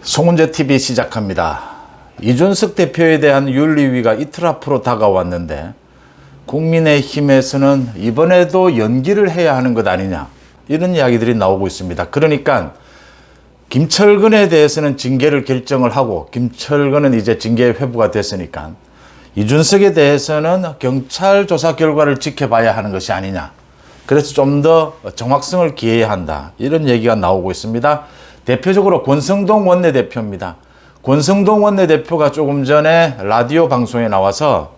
송은재 TV 시작합니다. 이준석 대표에 대한 윤리위가 이틀 앞으로 다가왔는데 국민의힘에서는 이번에도 연기를 해야 하는 것 아니냐 이런 이야기들이 나오고 있습니다. 그러니까 김철근에 대해서는 징계를 결정을 하고 김철근은 이제 징계 회부가 됐으니까 이준석에 대해서는 경찰 조사 결과를 지켜봐야 하는 것이 아니냐. 그래서 좀 더 정확성을 기해야 한다. 이런 얘기가 나오고 있습니다. 대표적으로 권성동 원내대표입니다. 권성동 원내대표가 조금 전에 라디오 방송에 나와서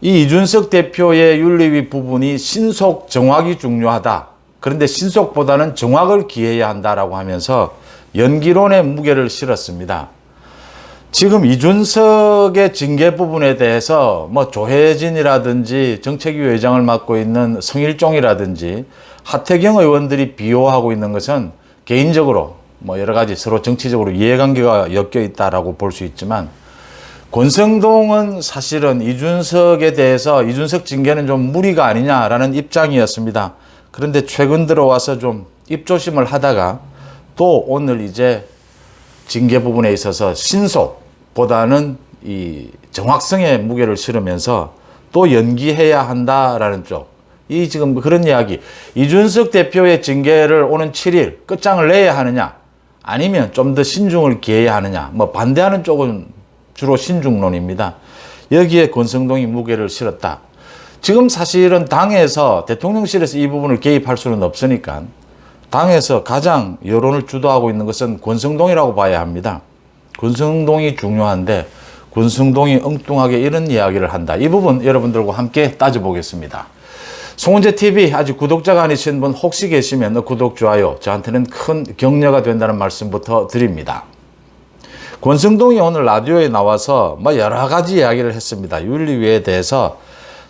이 이준석 대표의 윤리위 부분이 신속 정확이 중요하다. 그런데 신속보다는 정확을 기해야 한다라고 하면서 연기론의 무게를 실었습니다. 지금 이준석의 징계 부분에 대해서 뭐 조혜진이라든지 정책위 회장을 맡고 있는 성일종이라든지 하태경 의원들이 비호하고 있는 것은 개인적으로 뭐 여러 가지 서로 정치적으로 이해관계가 엮여 있다라고 볼 수 있지만 권성동은 사실은 이준석에 대해서 이준석 징계는 좀 무리가 아니냐라는 입장이었습니다. 그런데 최근 들어와서 좀 입조심을 하다가 또 오늘 이제 징계 부분에 있어서 신속보다는 이 정확성에 무게를 실으면서 또 연기해야 한다라는 쪽. 이 지금 그런 이야기. 이준석 대표의 징계를 오는 7일 끝장을 내야 하느냐 아니면 좀 더 신중을 기해야 하느냐. 뭐 반대하는 쪽은 주로 신중론입니다. 여기에 권성동이 무게를 실었다. 지금 사실은 당에서 대통령실에서 이 부분을 개입할 수는 없으니까 당에서 가장 여론을 주도하고 있는 것은 권성동이라고 봐야 합니다. 권성동이 중요한데 권성동이 엉뚱하게 이런 이야기를 한다. 이 부분 여러분들과 함께 따져보겠습니다. 송은재 TV 아직 구독자가 아니신 분 혹시 계시면 구독, 좋아요 저한테는 큰 격려가 된다는 말씀부터 드립니다. 권성동이 오늘 라디오에 나와서 뭐 여러 가지 이야기를 했습니다. 윤리위에 대해서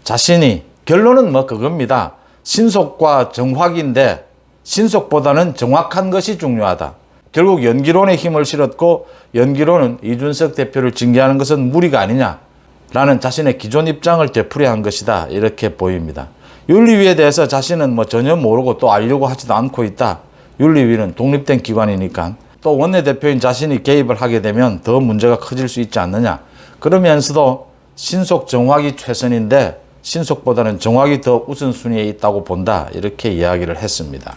자신이 결론은 뭐 그겁니다. 신속과 정확인데 신속보다는 정확한 것이 중요하다. 결국 연기론에 힘을 실었고 연기론은 이준석 대표를 징계하는 것은 무리가 아니냐라는 자신의 기존 입장을 되풀이한 것이다. 이렇게 보입니다. 윤리위에 대해서 자신은 뭐 전혀 모르고 또 알려고 하지도 않고 있다. 윤리위는 독립된 기관이니까 또 원내대표인 자신이 개입을 하게 되면 더 문제가 커질 수 있지 않느냐. 그러면서도 신속 정확이 최선인데 신속보다는 정확이 더 우선순위에 있다고 본다. 이렇게 이야기를 했습니다.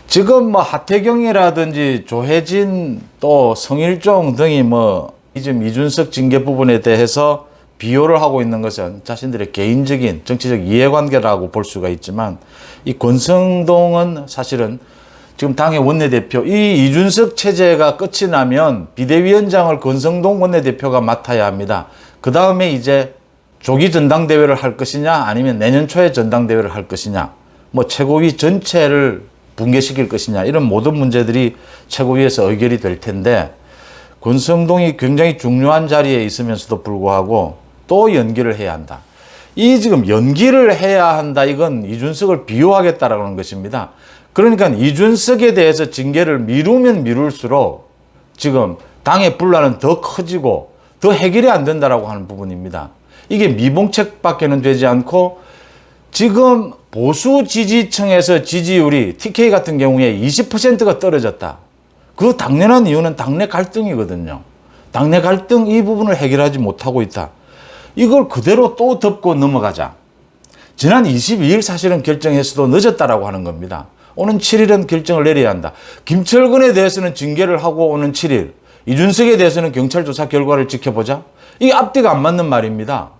지금 뭐 하태경이라든지 조혜진 또 성일종 등이 뭐 지금 이준석 징계 부분에 대해서 비호를 하고 있는 것은 자신들의 개인적인 정치적 이해관계라고 볼 수가 있지만 이 권성동은 사실은 지금 당의 원내대표 이 이준석 체제가 끝이 나면 비대위원장을 권성동 원내대표가 맡아야 합니다. 그 다음에 이제 조기 전당대회를 할 것이냐 아니면 내년 초에 전당대회를 할 것이냐 뭐 최고위 전체를 붕괴시킬 것이냐 이런 모든 문제들이 최고위에서 의결이 될 텐데 권성동이 굉장히 중요한 자리에 있으면서도 불구하고 또 연기를 해야 한다. 이 지금 연기를 해야 한다. 이건 이준석을 비호하겠다라는 것입니다. 그러니까 이준석에 대해서 징계를 미루면 미룰수록 지금 당의 분란은 더 커지고 더 해결이 안 된다라고 하는 부분입니다. 이게 미봉책밖에는 되지 않고 지금 보수 지지층에서 지지율이 TK 같은 경우에 20%가 떨어졌다. 그 당연한 이유는 당내 갈등이거든요. 당내 갈등 이 부분을 해결하지 못하고 있다. 이걸 그대로 또 덮고 넘어가자. 지난 22일 사실은 결정했어도 늦었다라고 하는 겁니다. 오는 7일은 결정을 내려야 한다. 김철근에 대해서는 징계를 하고 오는 7일, 이준석에 대해서는 경찰 조사 결과를 지켜보자. 이게 앞뒤가 안 맞는 말입니다.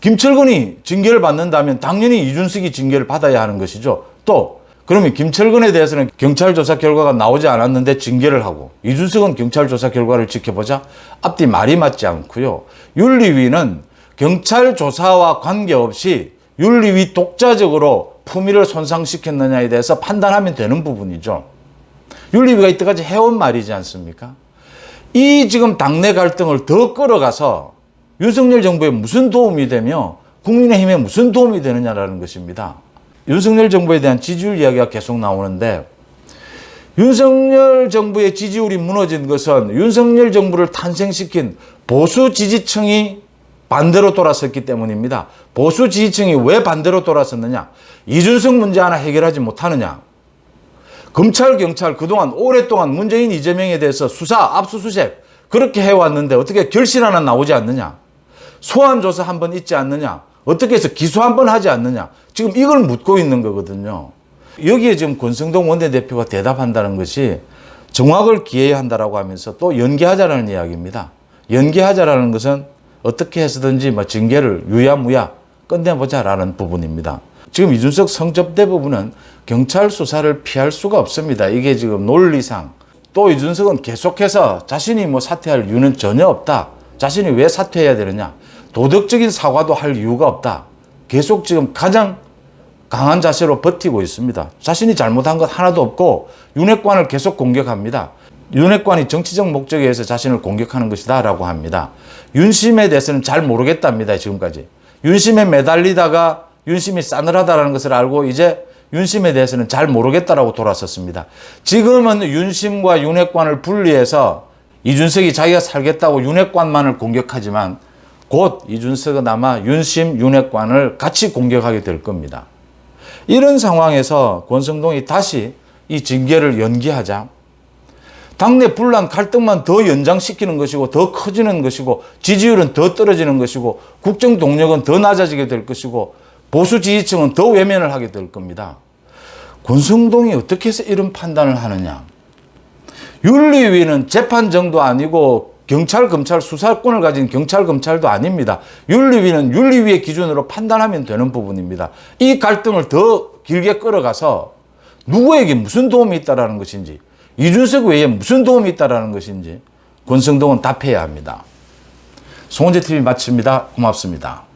김철근이 징계를 받는다면 당연히 이준석이 징계를 받아야 하는 것이죠. 또 그러면 김철근에 대해서는 경찰 조사 결과가 나오지 않았는데 징계를 하고 이준석은 경찰 조사 결과를 지켜보자. 앞뒤 말이 맞지 않고요. 윤리위는 경찰 조사와 관계없이 윤리위 독자적으로 품위를 손상시켰느냐에 대해서 판단하면 되는 부분이죠. 윤리위가 이때까지 해온 말이지 않습니까? 이 지금 당내 갈등을 더 끌어가서 윤석열 정부에 무슨 도움이 되며 국민의힘에 무슨 도움이 되느냐라는 것입니다. 윤석열 정부에 대한 지지율 이야기가 계속 나오는데 윤석열 정부의 지지율이 무너진 것은 윤석열 정부를 탄생시킨 보수 지지층이 반대로 돌아섰기 때문입니다. 보수 지지층이 왜 반대로 돌아섰느냐? 이준석 문제 하나 해결하지 못하느냐? 검찰, 경찰 그동안 오랫동안 문재인, 이재명에 대해서 수사, 압수수색 그렇게 해왔는데 어떻게 결실 하나 나오지 않느냐? 소환조사 한번 있지 않느냐? 어떻게 해서 기소 한번 하지 않느냐? 지금 이걸 묻고 있는 거거든요. 여기에 지금 권성동 원내대표가 대답한다는 것이 정확을 기해야 한다라고 하면서 또 연기하자라는 이야기입니다. 연기하자라는 것은 어떻게 해서든지 뭐 징계를 유야무야 끝내보자라는 부분입니다. 지금 이준석 성접대 부분은 경찰 수사를 피할 수가 없습니다. 이게 지금 논리상. 또 이준석은 계속해서 자신이 뭐 사퇴할 이유는 전혀 없다. 자신이 왜 사퇴해야 되느냐. 도덕적인 사과도 할 이유가 없다. 계속 지금 가장 강한 자세로 버티고 있습니다. 자신이 잘못한 것 하나도 없고 윤핵관을 계속 공격합니다. 윤핵관이 정치적 목적에 의해서 자신을 공격하는 것이다 라고 합니다. 윤심에 대해서는 잘 모르겠답니다. 지금까지. 윤심에 매달리다가 윤심이 싸늘하다는 것을 알고 이제 윤심에 대해서는 잘 모르겠다라고 돌아섰습니다. 지금은 윤심과 윤핵관을 분리해서 이준석이 자기가 살겠다고 윤핵관만을 공격하지만 곧 이준석은 아마 윤심, 윤핵관을 같이 공격하게 될 겁니다. 이런 상황에서 권성동이 다시 이 징계를 연기하자 당내 분란 갈등만 더 연장시키는 것이고 더 커지는 것이고 지지율은 더 떨어지는 것이고 국정 동력은 더 낮아지게 될 것이고 보수 지지층은 더 외면을 하게 될 겁니다. 권성동이 어떻게 해서 이런 판단을 하느냐. 윤리위는 재판정도 아니고 경찰, 검찰 수사권을 가진 경찰, 검찰도 아닙니다. 윤리위는 윤리위의 기준으로 판단하면 되는 부분입니다. 이 갈등을 더 길게 끌어가서 누구에게 무슨 도움이 있다라는 것인지 이준석 외에 무슨 도움이 있다라는 것인지 권성동은 답해야 합니다. 송원재 TV 마칩니다. 고맙습니다.